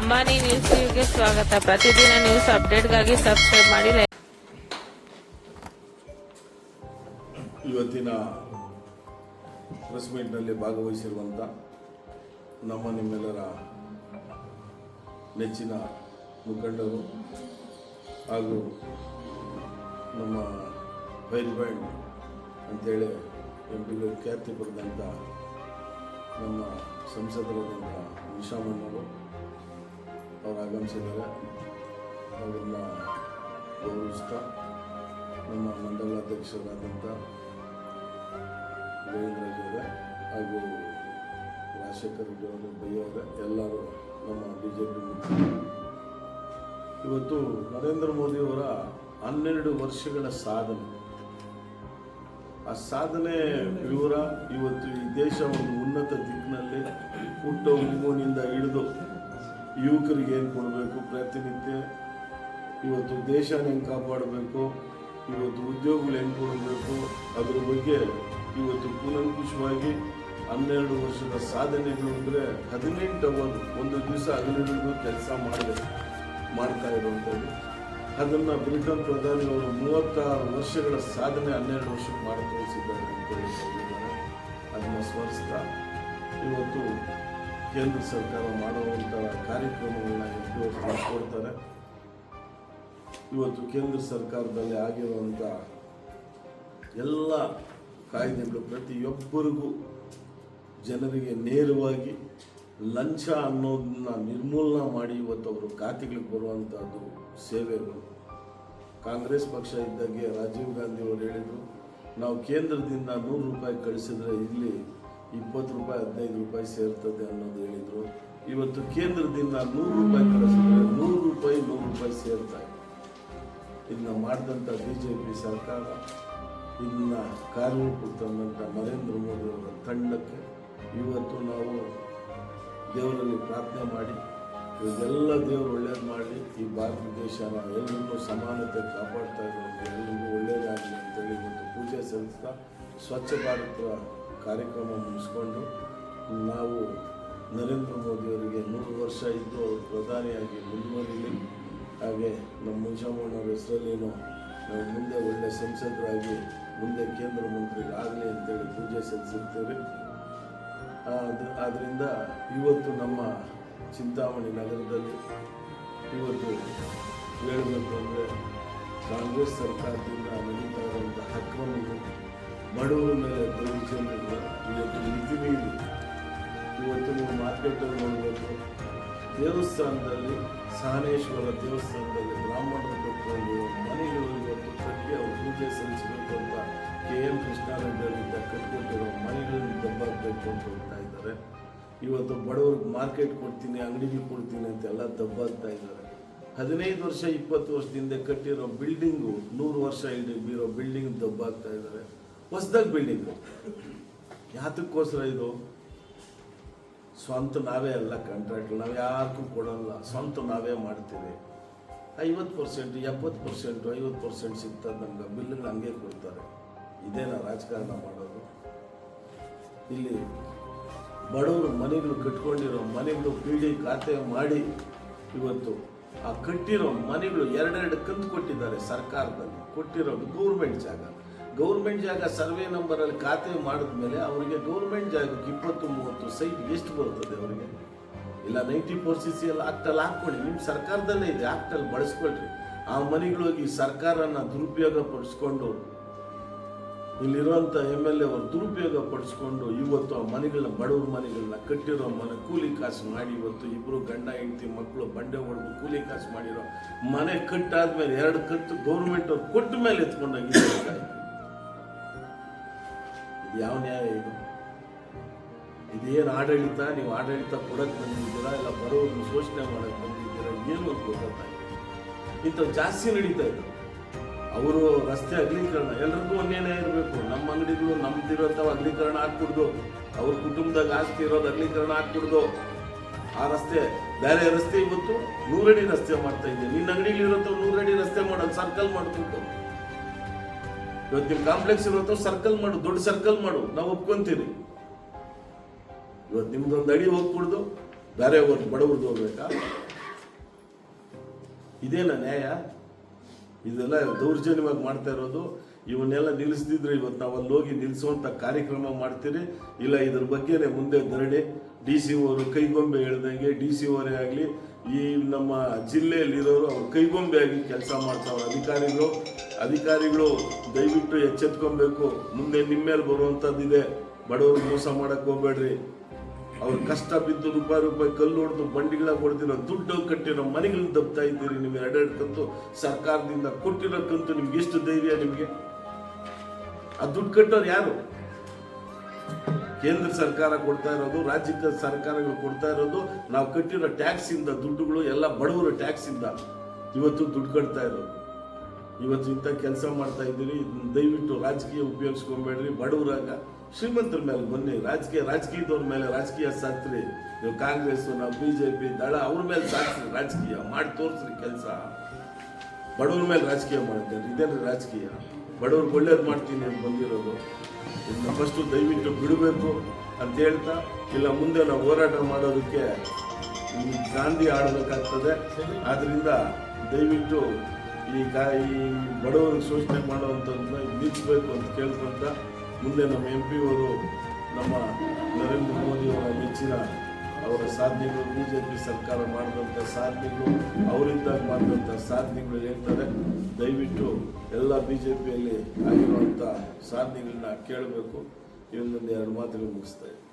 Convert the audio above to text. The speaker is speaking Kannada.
ಅಂಬಾನಿ ನ್ಯೂಸ್ಗೆ ಸ್ವಾಗತ. ಪ್ರತಿದಿನ ನ್ಯೂಸ್ ಅಪ್ಡೇಟ್ಗಾಗಿ ಸಬ್ಸ್ಕ್ರೈಬ್ ಮಾಡಿ. ಇವತ್ತಿನ ಪ್ರೆಸ್ ಮೀಟ್ನಲ್ಲಿ ಭಾಗವಹಿಸಿರುವಂಥ ನಿಮ್ಮೆಲ್ಲರ ನೆಚ್ಚಿನ ಮುಖಂಡರು ಹಾಗೂ ನಮ್ಮ ಫೈರ್ ಬ್ಯಾಂಡ್ ಅಂತೇಳಿ ಎಂಪಿಗಳು ಖ್ಯಾತಿ ಪಡೆದಂಥ ನಮ್ಮ ಸಂಸದರಾದಂಥ ವಿಶಾಮಣ್ಣವರು ಅವರು ಆಗಮಿಸಿದ್ದಾರೆ. ಅವರನ್ನ ಗೌರವಿಸ್ತಾ ನಮ್ಮ ಮಂಡಲಾಧ್ಯಕ್ಷರಾದಂಥ ಗೋವಿಂದರಾಜವರೇ ಹಾಗೂ ರಾಜಶೇಖರ್ ರೆಡ್ಡಿ ಅವರು ಬೈಯವರೇ ಎಲ್ಲರೂ ನಮ್ಮ BJP ಇವತ್ತು ನರೇಂದ್ರ ಮೋದಿಯವರ 12 ವರ್ಷಗಳ ಸಾಧನೆ, ಆ ಸಾಧನೆ ವಿವರ ಇವತ್ತು ಈ ದೇಶ ಒಂದು ಉನ್ನತ ದಿಕ್ಕಿನಲ್ಲಿ ಹುಟ್ಟೋ ಹುಡುಗನಿಂದ ಹಿಡಿದು ಯುವಕರಿಗೆ ಏನು ಕೊಡಬೇಕು, ಪ್ರತಿನಿತ್ಯ ಇವತ್ತು ದೇಶನ ಹೆಂಗೆ ಕಾಪಾಡಬೇಕು, ಇವತ್ತು ಉದ್ಯೋಗಗಳು ಹೆಂಗೆ ಕೊಡಬೇಕು, ಅದ್ರ ಬಗ್ಗೆ ಇವತ್ತು ಕೂಲಂಕುಷವಾಗಿ 12 ವರ್ಷದ ಸಾಧನೆಗಳು ಅಂದರೆ 18 ಅವರ್ ಒಂದು ದಿವಸ ಹಗಲಿರುವುದು ಕೆಲಸ ಮಾಡ್ತಾ ಇರುವಂಥದ್ದು. ಅದನ್ನು ಬ್ರಿಟನ್ ಪ್ರಧಾನಿಯವರು 36 ವರ್ಷಗಳ ಸಾಧನೆ 12 ವರ್ಷಕ್ಕೆ ಮಾಡಿ ತೋರಿಸಿದ್ದಾರೆ ಅಂತ ಹೇಳಿದ್ದಾರೆ. ಅದನ್ನು ಸ್ಮರಿಸ್ತಾ ಇವತ್ತು ಕೇಂದ್ರ ಸರ್ಕಾರ ಮಾಡುವಂಥ ಕಾರ್ಯಕ್ರಮಗಳನ್ನ ಕೊಡ್ತಾರೆ. ಇವತ್ತು ಕೇಂದ್ರ ಸರ್ಕಾರದಲ್ಲಿ ಆಗಿರುವಂಥ ಎಲ್ಲ ಕಾಯ್ದೆಗಳು ಪ್ರತಿಯೊಬ್ಬರಿಗೂ ಜನರಿಗೆ ನೇರವಾಗಿ ಲಂಚ ಅನ್ನೋದನ್ನ ನಿರ್ಮೂಲನೆ ಮಾಡಿ ಇವತ್ತು ಅವರು ಖಾತೆಗಳಿಗೆ ಬರುವಂಥದ್ದು ಸೇವೆಗಳು. ಕಾಂಗ್ರೆಸ್ ಪಕ್ಷ ಇದ್ದಾಗೆ ರಾಜೀವ್ ಗಾಂಧಿ ಅವರು ಹೇಳಿದರು, ನಾವು ಕೇಂದ್ರದಿಂದ 100 ರೂಪಾಯಿ ಕಳಿಸಿದ್ರೆ ಇಲ್ಲಿ 20 ರೂಪಾಯಿ 15 ರೂಪಾಯಿ ಸೇರ್ತದೆ ಅನ್ನೋದು ಹೇಳಿದರು. ಇವತ್ತು ಕೇಂದ್ರದಿಂದ 100 ರೂಪಾಯಿ ಕಳಿಸಿದ್ರೆ 100 ರೂಪಾಯಿ ಸೇರ್ತಾ ಇದೆ. ಇದನ್ನ ಮಾಡಿದಂಥ BJP ಸರ್ಕಾರ, ಇದನ್ನ ಕಾರ್ಯರೂಪಕ್ಕೆ ತಂದಂಥ ನರೇಂದ್ರ ಮೋದಿ ಅವರ ತಂಡಕ್ಕೆ ಇವತ್ತು ನಾವು ದೇವರಲ್ಲಿ ಪ್ರಾರ್ಥನೆ ಮಾಡಿ ಇವೆಲ್ಲ ದೇವರು ಒಳ್ಳೇದು ಮಾಡಲಿ, ಈ ಭಾರತ ದೇಶನ ಎಲ್ಲರಿಗೂ ಸಮಾನತೆ ಕಾಪಾಡ್ತಾ ಇರೋರಿಗೆ ಎಲ್ಲರಿಗೂ ಒಳ್ಳೇದಾಗಲಿ ಅಂತೇಳಿ ಇವತ್ತು ಪೂಜೆ ಸಲ್ಲಿಸ್ತಾ ಸ್ವಚ್ಛ ಭಾರತ ಕಾರ್ಯಕ್ರಮ ಮುಗಿಸ್ಕೊಂಡು ನಾವು ನರೇಂದ್ರ ಮೋದಿಯವರಿಗೆ 100 ವರ್ಷ ಇದ್ದು ಅವರು ಪ್ರಧಾನಿಯಾಗಿ ಮುಂದುವರಿಲಿ, ಹಾಗೆ ನಮ್ಮ ಮುನ್ಷಮ್ಮನವ್ರ ಹೆಸರಲ್ಲೇನೋ ನಾವು ಮುಂದೆ ಒಳ್ಳೆ ಸಂಸದರಾಗಿ ಮುಂದೆ ಕೇಂದ್ರ ಮಂತ್ರಿಗಳಾಗಲಿ ಅಂತೇಳಿ ಪೂಜೆ ಸಲ್ಲಿಸುತ್ತೇವೆ. ಆದ್ದರಿಂದ ಇವತ್ತು ನಮ್ಮ ಚಿಂತಾಮಣಿ ನಗರದಲ್ಲಿ ಇವತ್ತು ಹೇಳಬೇಕು ಅಂದರೆ ಕಾಂಗ್ರೆಸ್ ಸರ್ಕಾರದಿಂದ ನಡೀತಾ ಇರುವಂಥ ಅಕ್ರಮಗಳು, ಬಡವರ ಮೇಲೆ ದೌರ್ಜನ್ಯಗಳು ಇವತ್ತು ಮಿತಿ ಮೀರಿ ಇವತ್ತು ನೀವು ಮಾರ್ಕೆಟಲ್ಲಿ ನೋಡಬೇಕು. ದೇವಸ್ಥಾನದಲ್ಲಿ ಸಹನೇಶ್ವರ ದೇವಸ್ಥಾನದಲ್ಲಿ ಬ್ರಾಹ್ಮಣರು ಕಟ್ಕೊಂಡಿರೋ ಮನೆಗಳು ಇವತ್ತು ಕಟ್ಟಿ ಅವರು ಪೂಜೆ ಸಲ್ಲಿಸಬೇಕು ಅಂತ KM ಕೃಷ್ಣಾರೆಡ್ಡಿ ಅವರಿಂದ ಕಟ್ಕೊಟ್ಟಿರೋ ಮನೆಗಳನ್ನು ದಬ್ಬಾಕಬೇಕು ಅಂತ ಹೋಗ್ತಾ ಇದ್ದಾರೆ. ಇವತ್ತು ಬಡವ್ರಿಗೆ ಮಾರ್ಕೆಟ್ ಕೊಡ್ತೀನಿ, ಅಂಗಡಿಗೆ ಕೊಡ್ತೀನಿ ಅಂತೆಲ್ಲ ದಬ್ಬಾಗ್ತಾ ಇದ್ದಾರೆ. 15 ವರ್ಷ 20 ವರ್ಷದಿಂದ ಕಟ್ಟಿರೋ ಬಿಲ್ಡಿಂಗು 100 ವರ್ಷ ಇರೋ ಬಿಲ್ಡಿಂಗ್ ದಬ್ಬಾಗ್ತಾ ಇದ್ದಾರೆ. ಹೊಸದಾಗಿ ಬಿಲ್ಡಿಂಗು ಯಾತಕ್ಕೋಸ್ಕರ ಇದು? ಸ್ವಂತ ನಾವೇ ಅಲ್ಲ, ಕಾಂಟ್ರಾಕ್ಟ್ ನಾವು ಯಾರಿಗೂ ಕೊಡಲ್ಲ, ಸ್ವಂತ ನಾವೇ ಮಾಡ್ತೀವಿ. 50%, 70%, 50% ಸಿಗ್ತದೆ ನಮ್ಗೆ, ಬಿಲ್ಗಳು ಹಂಗೆ ಕೊಡ್ತಾರೆ. ಇದೇನಾ ರಾಜಕಾರಣ ಮಾಡೋದು? ಇಲ್ಲಿ ಬಡವರು ಮನೆಗಳು ಕಟ್ಕೊಂಡಿರೋ ಮನೆಗಳು PD ಖಾತೆ ಮಾಡಿ ಇವತ್ತು ಆ ಕಟ್ಟಿರೋ ಮನೆಗಳು 2 ಕಂತು ಕೊಟ್ಟಿದ್ದಾರೆ. ಸರ್ಕಾರದಲ್ಲಿ ಕೊಟ್ಟಿರೋದು ಗೌರ್ಮೆಂಟ್ ಜಾಗ ಸರ್ವೆ ನಂಬರಲ್ಲಿ ಖಾತೆ ಮಾಡಿದ್ಮೇಲೆ ಅವರಿಗೆ ಗೌರ್ಮೆಂಟ್ ಜಾಗಕ್ಕೆ 20-30 ಸೈಟ್ ಎಷ್ಟು ಬರ್ತದೆ ಅವರಿಗೆ? ಇಲ್ಲ 94CC ಆಕ್ಟಲ್ಲಿ ಹಾಕ್ಕೊಳ್ಳಿ, ನಿಮ್ಮ ಸರ್ಕಾರದಲ್ಲೇ ಇದೆ, ಆಕ್ಟಲ್ಲಿ ಬಳಸ್ಕೊಳ್ರಿ. ಆ ಮನೆಗಳಿಗೆ ಸರ್ಕಾರನ ದುರುಪಯೋಗ ಪಡಿಸ್ಕೊಂಡು ಇಲ್ಲಿರುವಂಥ MLA ಅವರು ದುರುಪಯೋಗ ಪಡಿಸ್ಕೊಂಡು ಇವತ್ತು ಆ ಮನೆಗಳನ್ನ, ಬಡವ್ರ ಮನೆಗಳನ್ನ ಕಟ್ಟಿರೋ ಮನೆ ಕೂಲಿ ಕಾಸು ಮಾಡಿ ಇವತ್ತು ಇಬ್ಬರು ಗಂಡ ಹೆಂಡತಿ ಮಕ್ಕಳು ಬಂಡೆ ಹೊಡೆದು ಕೂಲಿ ಕಾಸು ಮಾಡಿರೋ ಮನೆ ಕಟ್ಟಾದ್ಮೇಲೆ 2 ಕಂತು ಗೌರ್ಮೆಂಟ್ ಅವ್ರು ಕೊಟ್ಟ ಮೇಲೆ ಎತ್ಕೊಂಡೋಗಿದ್ದಾರೆ. ಯಾವ ನ್ಯಾಯ ಇದು? ಇದೇನು ಆಡಳಿತ? ನೀವು ಆಡಳಿತ ಕೊಡಕ್ಕೆ ಬಂದಿದ್ದೀರಾ ಇಲ್ಲ ಬರೋರು ಶೋಷಣೆ ಮಾಡಕ್ಕೆ ಬಂದಿದ್ದೀರಾ? ಏನು ಅಂತ ಗೊತ್ತಾಗ್ತಾ ಇದೆ. ಇಂಥವು ಜಾಸ್ತಿ ನಡೀತಾ ಇತ್ತು. ಅವರು ರಸ್ತೆ ಅಗಲೀಕರಣ ಎಲ್ರಿಗೂ ಒಂದೇನೇ ಇರಬೇಕು. ನಮ್ಮ ಅಂಗಡಿಗಳು ನಮ್ದಿರೋಂಥವು ಅಗಲೀಕರಣ ಆಗ್ಬಿಡ್ದು, ಅವ್ರ ಕುಟುಂಬದಾಗ ಆಸ್ತಿ ಇರೋದು ಅಗಲೀಕರಣ ಆಗ್ಬಿಡ್ದು. ಆ ರಸ್ತೆ ಬೇರೆ ರಸ್ತೆ ಇವತ್ತು 100 ಅಡಿ ರಸ್ತೆ ಮಾಡ್ತಾ ಇದ್ದೀವಿ. ನಿನ್ನ ಅಂಗಡಿಗಳಿರೋಂಥವು 100 ಅಡಿ ರಸ್ತೆ ಮಾಡೋದು, ಸರ್ಕಲ್ ಮಾಡ್ಬೇಕು. ಇವತ್ತು ನಿಮ್ಮ ಕಾಂಪ್ಲೆಕ್ಸ್ ಇರುವಂತ ಸರ್ಕಲ್ ಮಾಡು, ದೊಡ್ಡ ಸರ್ಕಲ್ ಮಾಡು, ನಾವು ಒಪ್ಕೊಂತೀರಿ. ಇವತ್ತು ನಿಮ್ದೊಂದು ಅಡಿ ಹೋಗ್ಬಿಡ್ದು ಬೇರೆ ಬಡವ್ರದ್ದು ಹೋಗ್ಬೇಕಾ? ಇದೇನಾ ನ್ಯಾಯ? ಇದೆಲ್ಲ ದೌರ್ಜನ್ಯವಾಗಿ ಮಾಡ್ತಾ ಇರೋದು. ಇವನ್ನೆಲ್ಲ ನಿಲ್ಲಿಸ್ದಿದ್ರೆ ಇವತ್ತು ನಾವು ಅಲ್ಲಿ ಹೋಗಿ ನಿಲ್ಲಿಸುವಂಥ ಕಾರ್ಯಕ್ರಮ ಮಾಡ್ತೀರಿ. ಇಲ್ಲ ಇದ್ರ ಬಗ್ಗೆನೇ ಮುಂದೆ ಧರಣಿ, ಡಿ ಸಿ ಅವರು ಕೈಗೊಂಬೆ ಹೇಳ್ದಂಗೆ, ಡಿ ಸಿ ಅವರೇ ಆಗಲಿ, ಈ ನಮ್ಮ ಜಿಲ್ಲೆಯಲ್ಲಿರೋರು ಅವ್ರು ಕೈಗೊಂಬೆ ಆಗಿ ಕೆಲಸ ಮಾಡ್ತಾವ್ರೆ. ಅಧಿಕಾರಿಗಳು ದಯವಿಟ್ಟು ಎಚ್ಚೆತ್ಕೊಬೇಕು. ಮುಂದೆ ನಿಮ್ಮ ಮೇಲೆ ಬರುವಂಥದ್ದಿದೆ. ಬಡವ್ರಿಗೆ ಮೋಸ ಮಾಡಕ್ಕೆ ಹೋಗ್ಬೇಡ್ರಿ. ಅವ್ರ ಕಷ್ಟ ಬಿದ್ದು ರೂಪಾಯಿ ಕಲ್ಲು ಹೊಡೆದು ಬಂಡಿಗಳ ಹೊಡೆದಿರೋ ದುಡ್ಡು ಕಟ್ಟಿರೋ ಮನೆಗಳನ್ನ ದಬ್ತಾ ಇದ್ದೀರಿ. ನಿಮ್ಗೆ ಎರಡೆರಡು ಕಂತು ಸರ್ಕಾರದಿಂದ ಕೊಟ್ಟಿರೋ ಕಂತು ನಿಮ್ಗೆ ಎಷ್ಟು ಧೈರ್ಯ? ನಿಮ್ಗೆ ಆ ದುಡ್ಡು ಕಟ್ಟೋರು ಯಾರು? ಕೇಂದ್ರ ಸರ್ಕಾರ ಕೊಡ್ತಾ ಇರೋದು, ರಾಜ್ಯದ ಸರ್ಕಾರಗಳು ಕೊಡ್ತಾ ಇರೋದು. ನಾವು ಕಟ್ಟಿರೋ ಟ್ಯಾಕ್ಸ್ ಇಂದ ದುಡ್ಡುಗಳು ಎಲ್ಲ ಬಡವರ ಟ್ಯಾಕ್ಸ್ ಇಂದ ಇವತ್ತು ದುಡ್ಡು ಕಟ್ತಾ ಇರೋದು. ಇವತ್ತು ಇಂಥ ಕೆಲಸ ಮಾಡ್ತಾ ಇದ್ದೀರಿ. ದಯವಿಟ್ಟು ರಾಜಕೀಯ ಉಪಯೋಗಿಸ್ಕೊಬೇಡ್ರಿ. ಬಡವರಾಗ ಶ್ರೀಮಂತರ ಮೇಲೆ ಬನ್ನಿ. ರಾಜಕೀಯದವ್ರ ಮೇಲೆ ರಾಜಕೀಯ ಸಾಕ್ರಿ. ನೀವು ಕಾಂಗ್ರೆಸ್, ನಾವು BJP ದಳ ಅವ್ರ ಮೇಲೆ ಸಾಕ್ರಿ. ರಾಜಕೀಯ ಮಾಡಿ ತೋರಿಸ್ರಿ ಕೆಲಸ. ಬಡವ್ರ ಮೇಲೆ ರಾಜಕೀಯ ಮಾಡ್ತಾರೆ. ಇದೇನು ರಾಜಕೀಯ? ಬಡವ್ರಿಗೆ ಒಳ್ಳೇದು ಮಾಡ್ತೀನಿ ಅಂತ ಬಂದಿರೋದು. ಇದನ್ನ ಫಸ್ಟು ದಯವಿಟ್ಟು ಬಿಡಬೇಕು ಅಂತ ಹೇಳ್ತಾ, ಇಲ್ಲ ಮುಂದೆ ನಾವು ಹೋರಾಟ ಮಾಡೋದಕ್ಕೆ ಗಾಂಧಿ ಆಡಬೇಕಾಗ್ತದೆ. ಆದ್ದರಿಂದ ದಯವಿಟ್ಟು ಈ ಬಡವರಿಗೆ ಶೋಷಣೆ ಮಾಡುವಂಥದ್ದನ್ನ ನಿಲ್ಲಿಸಬೇಕು ಅಂತ ಕೇಳ್ಕೊಂತ, ಮುಂದೆ ನಮ್ಮ MP ಅವರು ನಮ್ಮ ನರೇಂದ್ರ ಮೋದಿಯವರ ನೆಚ್ಚಿನ ಅವರ ಸಾಧನೆಗಳು, BJP ಸರ್ಕಾರ ಮಾಡಿದಂಥ ಸಾಧನೆಗಳು, ಅವರಿಂದಾಗ ಮಾಡಿದಂಥ ಸಾಧನೆಗಳು ಹೇಳ್ತಾರೆ. ದಯವಿಟ್ಟು ಎಲ್ಲ BJPಯಲ್ಲಿ ಆಗಿರುವಂಥ ಸಾಧನೆಗಳನ್ನ ಕೇಳಬೇಕು. ಇವನ್ನೊಂದು 2 ಮಾತುಗಳು ಮುಗಿಸ್ತಾ ಇದ್ದೀನಿ.